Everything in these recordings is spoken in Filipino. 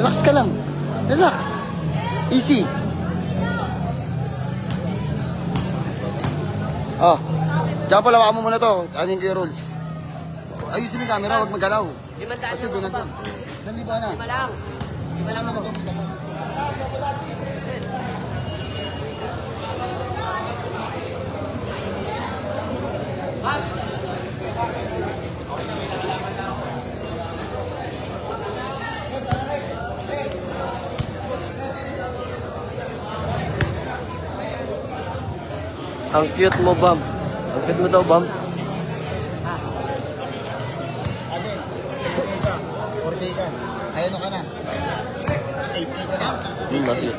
Relax ka lang. Relax. Easy. Oh. Diyan pala, waka mo muna to. Ano yung rules? Ayusin yung camera, huwag magalaw. Kasi doon na doon. 1,000 na. 5 lang. 5 lang ako. Ang cute mo, Bam. Ang cute mo daw, Bam. Ate, 4K ka. 4K ka. Ayano ka na. 8K ka na. Bakit?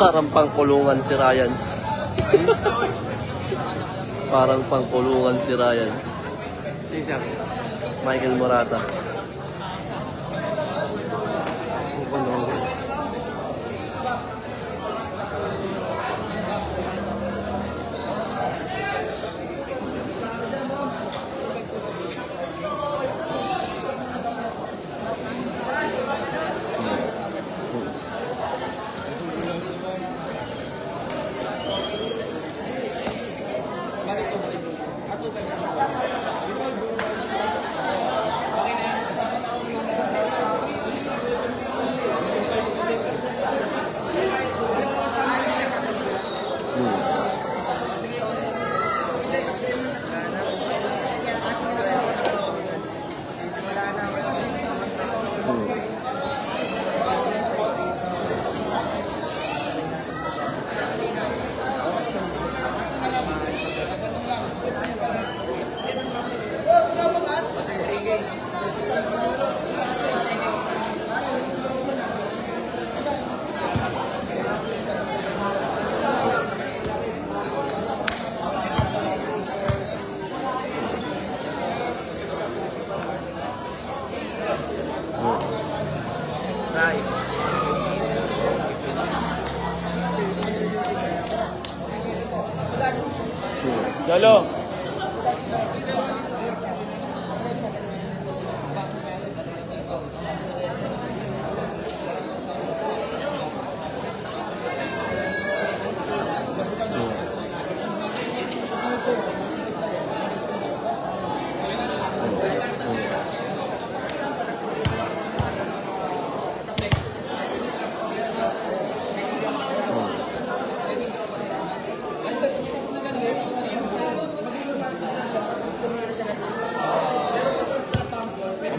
Parang pangkulungan si Ryan. Parang pangkulungan si Ryan. Sino siya? Michael Morata. Lolo.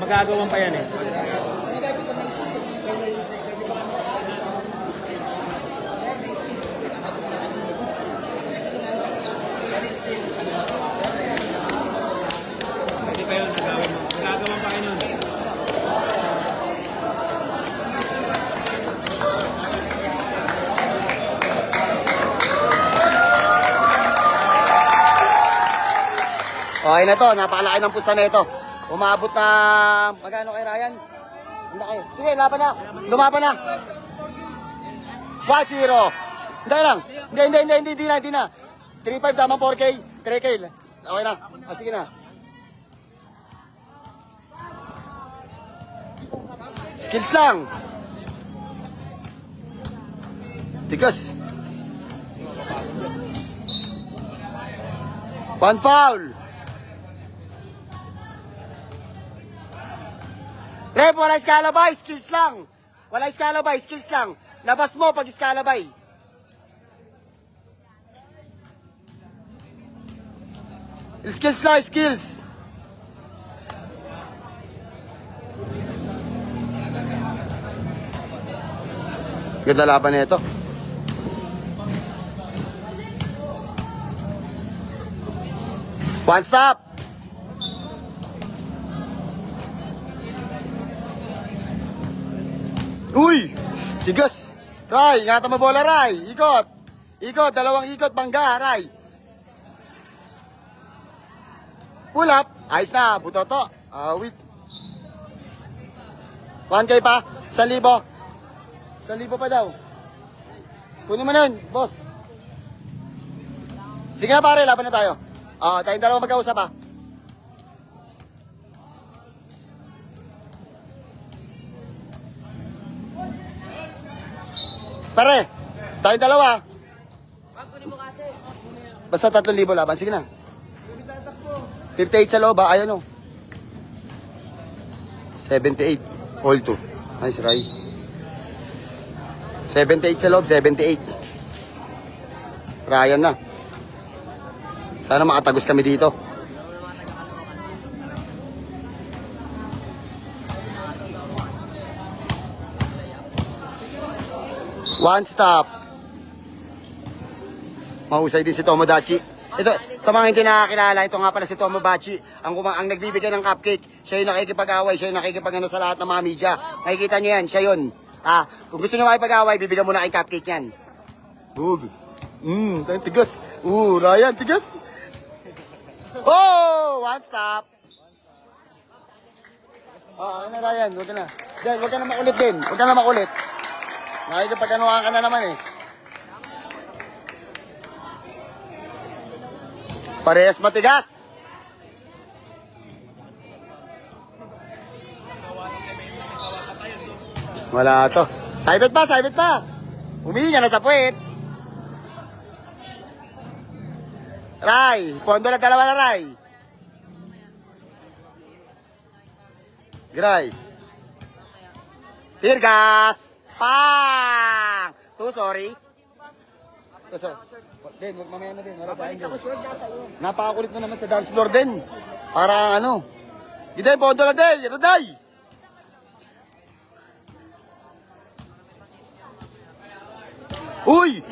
Magagawan pa yan eh. Pwede pa yun, magagawan pa yun. Okay na to, napakalaki ng pusta na ito. Umabot na, magkano kay Ryan? Ang laki. Sige, laban na. Lumaban na. 1-0. Hindi lang. Hindi na. 3-5 tama 4K. 3K. Okay na. Sige na. Skills lang. Tigas. One foul. Rep, wala iskalabay, skills lang. Wala iskalabay, skills lang. Labas mo pag iskalabay. Skills lang, skills. Ganda laban na ito. One stop. Uy! Tigas! Ray, ingatan mo bola, Ray. Ikot. Ikot, dalawang ikot, bangga, Ray. Pull up. Ayos na. Butoto. Wait. 1K pa. 1,000. 1,000 pa daw. Kunin mo na yun, boss. Sige na pare, laban na tayo. Tayong dalawa magkausap ha. Pare, tayong dalawa. Basta 3,000 laban. Sige na. 58 sa loob ha. Ayun o. 78. All 2. Nice, Rai. 78 sa loob. 78. Ryan na. Sana makatagos kami dito. One stop. Mahusay din si Tomodachi. Ito, sa mga hindi nakakilala, ito nga pala si Tomodachi. Ang nagbibigay ng cupcake. Siya yung nakikipag-away, siya yung nakikipag-ano sa lahat ng mga media. Nakikita niyo yan, siya yun. Kung gusto niyo makipag-away, bibigyan mo na kayong cupcake yan. Bug. Tigas. Ryan, tigas. Oh, one stop. Ano na Ryan, huwag ka na. Diyan, huwag ka na makulit din. Huwag ka na makulit. Nakikipag-anuhan ka na naman eh. Parehas matigas. Wala to. Saibet pa, saibet pa. Huminga na sa puwet. Ray, pondo na dalawa na Ray. Gray. Tirgas. Pang! Sorry. Din, mamaya na din. Wala sa akin din. Napakakulit mo naman sa dance floor din. Para ano. Giday, pondo na din. Roday. Uy!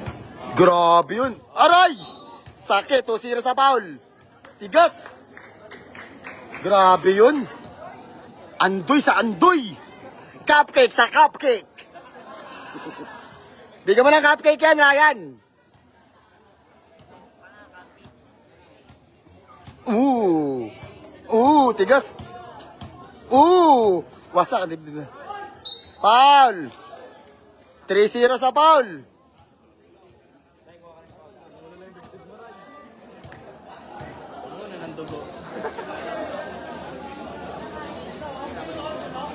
Grabe yun. Aray! Sakit. 2-0 sa foul. Tigas. Grabe yun. Andoy sa andoy. Cupcake sa cupcake. Bigyan mo ng cupcake yan, Ryan. Tigas. Wasak. Foul. 3-0 sa foul.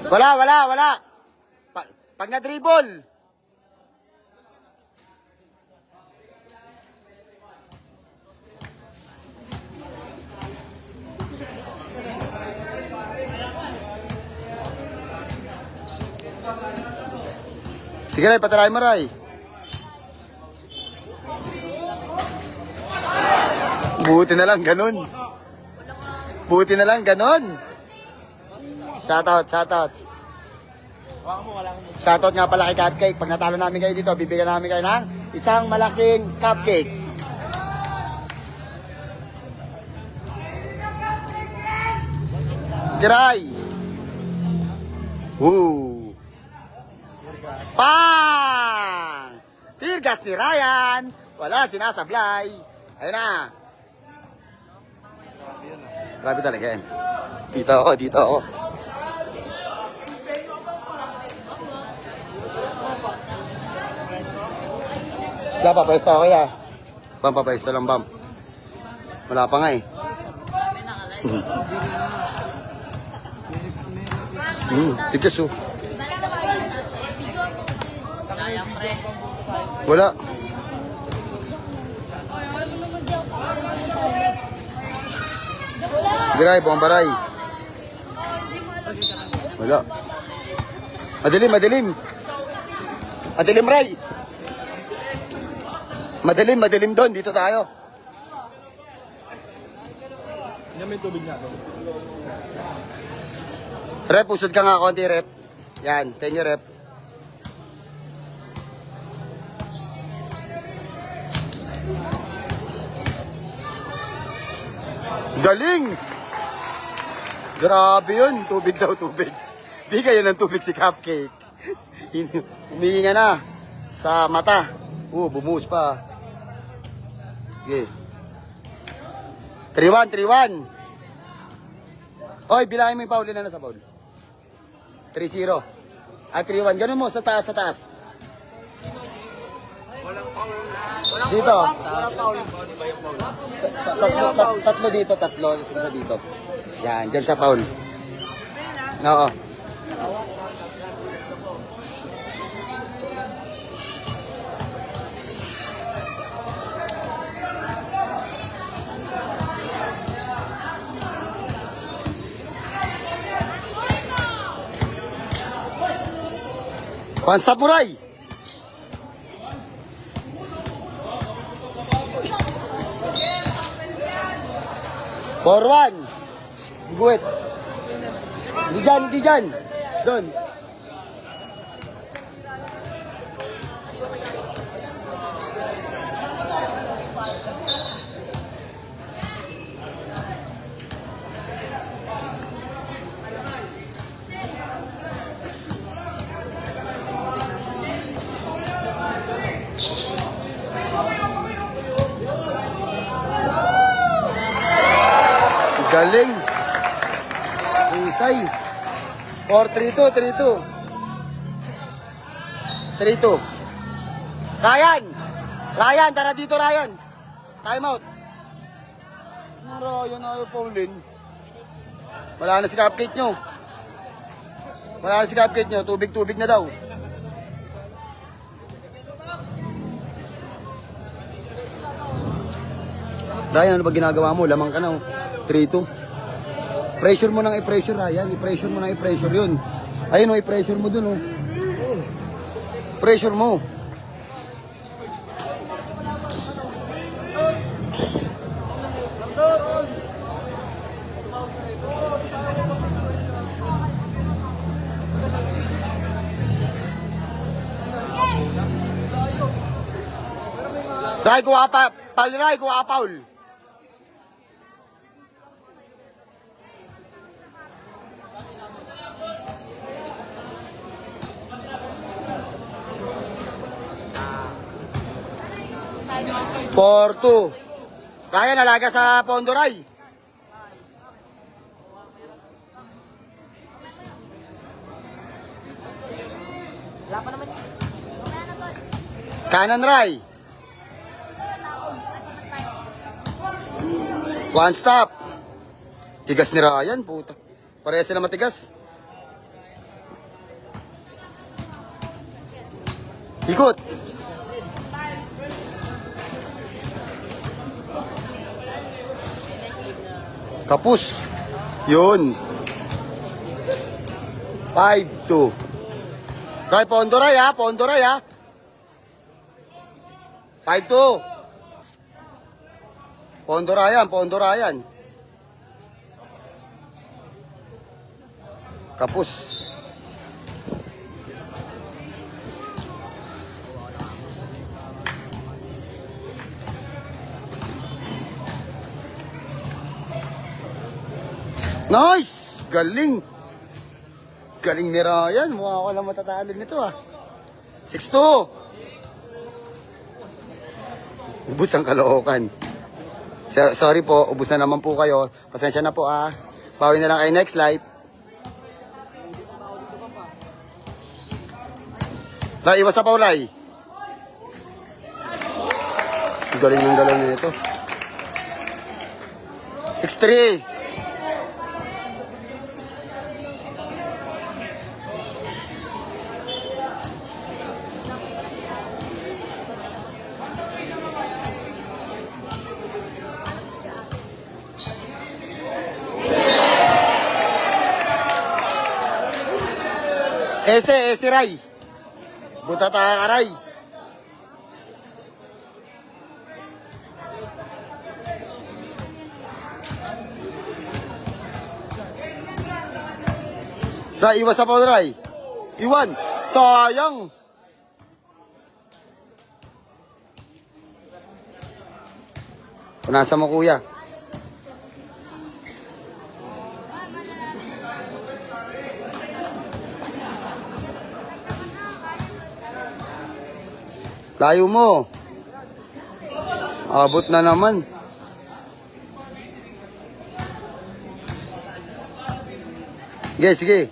Wala. Pag na-dribble. Sige Ray, patry mo Ray. Buti na lang ganun. Shoutout. Shoutout nga pala kay Cupcake. Pag natalo namin kayo dito, bibigyan namin kayo ng isang malaking cupcake. Giray. Pang! Tirgas ni Ryan. Wala sinasablay. Ayun na. Grabe talaga yan. Dito ako. Papapesto ako ya. Papapesto lang, Bam. Wala pa nga eh. Tigas oh. Wala. Sige Ray, Bombaray. Wala. Madilim Ray. Madilim doon. Dito tayo. May tubig na ako. Rep, usod ka nga konti, Rep. Yan, tenyo, Rep. Galing! Grabe yun. Tubig daw, tubig. Bigay yun ng tubig si Cupcake. Humihinga na sa mata. Bumuhos pa. Okay. 3-1. Oy, bilangin mo yung foul. Ilan na sa foul? 3-0. Ah, 3-1. Ganun mo, sa taas, sa taas. Dito. Tatlo dito, tatlo. Isa dito. Yan, dyan sa foul. Oo. One stop, Muray. Forward. Guwit. Hindi dyan, hindi dyan. Doon. Galing. Isay. 4-3-2, 3-2. 3-2. Ryan! Ryan, tara dito, Ryan. Time out. Ryan, ayaw Paulin. Wala na si cupcake nyo. Wala na si cupcake nyo. Tubig-tubig na daw. Ryan, ano ba ginagawa mo? Lamang ka na. 3-2. Pressure mo nang i-pressure, Ryan. I-pressure mo nang i-pressure yun. Ayun o, i-pressure mo dun o. Pressure mo. Ray, kuha pa. Ray, kuha Paul. For 2. Ryan, alaga sa Pondo, Ray. Kanan, Ray. One stop. Tigas ni Ryan, puta. Pareha sila matigas. Ikot. Kapus. Yun. 5-2. Ray, Pondo, Ray, ha? Pondo, Ray, ha? 5-2. Pondo, Ryan. Pondo, Ryan. Kapus. Nice! Galing! Galing ni Ryan. Mukha ko lang matatalo nito ah. 6-2. Ubus ang kalookan. Sorry po, ubus na naman po kayo. Pasensya na po ah. Bawi na lang kayo next live. Ray, iwas sa Paulay. Galing ng galang nito. 6-3. Ese Ray. Buta tayo ka, Ray. Ray, iwas sa Paul, Ray. Iwan. Sayang. Punasan mo, kuya. Layo mo. Abot na naman. Sige, sige.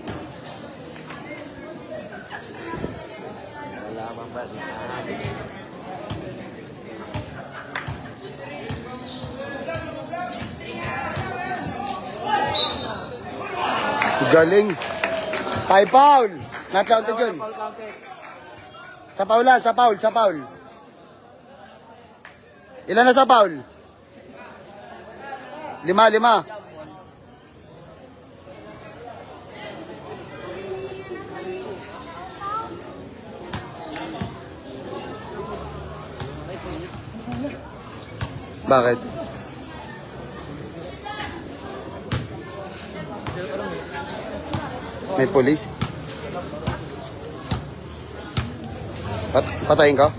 Galing. 5 foul. Not counted yun. Sa foul lang, sa foul, sa foul. Ilan na sa foul? 5. Bakit? May police? Patayin ka?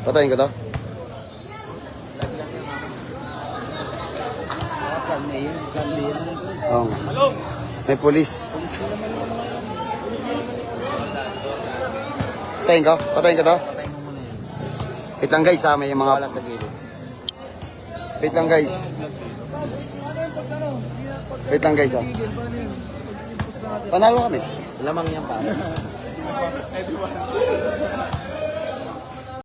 Patayin ka to? Oo. May police. Patayin ka? Patayin ka to? Wait lang guys ha, may mga... Wait lang guys. Wait lang guys ha. Panalo kami. Lamang yan pa.